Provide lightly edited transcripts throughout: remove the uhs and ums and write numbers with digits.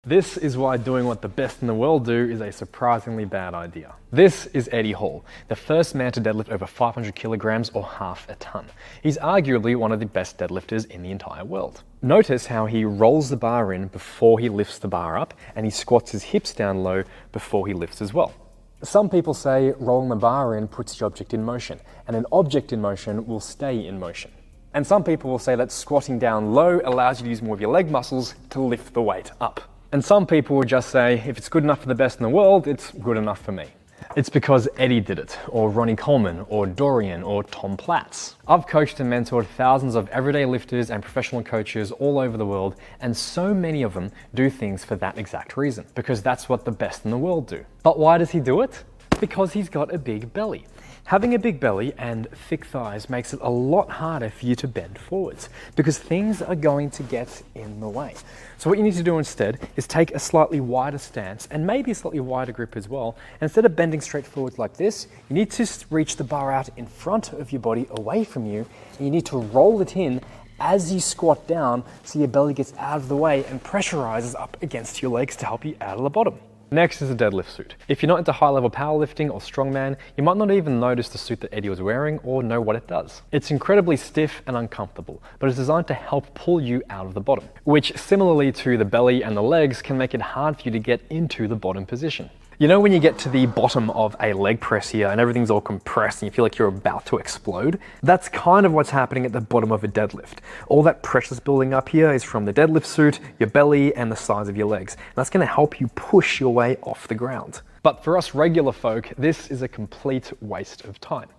This is why doing what the best in the world do is a surprisingly bad idea. This is Eddie Hall, the first man to deadlift over 500 kilograms or half a ton. He's arguably one of the best deadlifters in the entire world. Notice how he rolls the bar in before he lifts the bar up, and he squats his hips down low before he lifts as well. Some people say rolling the bar in puts the object in motion, and an object in motion will stay in motion. And some people will say that squatting down low allows you to use more of your leg muscles to lift the weight up. And some people will just say, if it's good enough for the best in the world, it's good enough for me. It's because Eddie did it, or Ronnie Coleman, or Dorian, or Tom Platz. I've coached and mentored thousands of everyday lifters and professional coaches all over the world, and so many of them do things for that exact reason, because that's what the best in the world do. But why does he do it? Because he's got a big belly. Having a big belly and thick thighs makes it a lot harder for you to bend forwards because things are going to get in the way. So what you need to do instead is take a slightly wider stance and maybe a slightly wider grip as well. Instead of bending straight forwards like this, you need to reach the bar out in front of your body away from you, and you need to roll it in as you squat down so your belly gets out of the way and pressurizes up against your legs to help you out of the bottom. Next is a deadlift suit. If you're not into high-level powerlifting or strongman, you might not even notice the suit that Eddie was wearing or know what it does. It's incredibly stiff and uncomfortable, but it's designed to help pull you out of the bottom, which similarly to the belly and the legs can make it hard for you to get into the bottom position. You know when you get to the bottom of a leg press here and everything's all compressed and you feel like you're about to explode? That's kind of what's happening at the bottom of a deadlift. All that pressure's building up here is from the deadlift suit, your belly, and the sides of your legs. And that's going to help you push your way off the ground. But for us regular folk, this is a complete waste of time.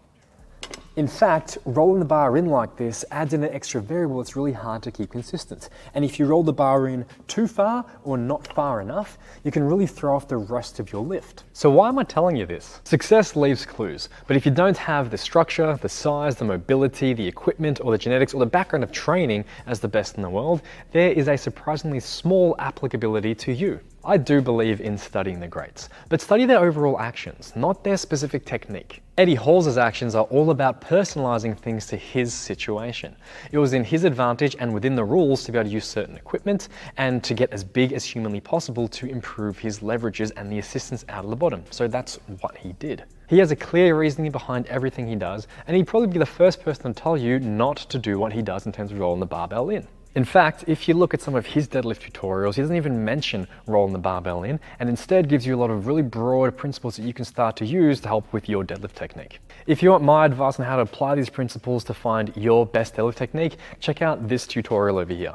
In fact, rolling the bar in like this adds in an extra variable that's really hard to keep consistent. And if you roll the bar in too far or not far enough, you can really throw off the rest of your lift. So why am I telling you this? Success leaves clues, but if you don't have the structure, the size, the mobility, the equipment, or the genetics, or the background of training as the best in the world, there is a surprisingly small applicability to you. I do believe in studying the greats, but study their overall actions, not their specific technique. Eddie Hall's actions are all about personalizing things to his situation. It was in his advantage and within the rules to be able to use certain equipment and to get as big as humanly possible to improve his leverages and the assistance out of the bottom. So that's what he did. He has a clear reasoning behind everything he does, and he'd probably be the first person to tell you not to do what he does in terms of rolling the barbell in. In fact, if you look at some of his deadlift tutorials, he doesn't even mention rolling the barbell in, and instead gives you a lot of really broad principles that you can start to use to help with your deadlift technique. If you want my advice on how to apply these principles to find your best deadlift technique, check out this tutorial over here.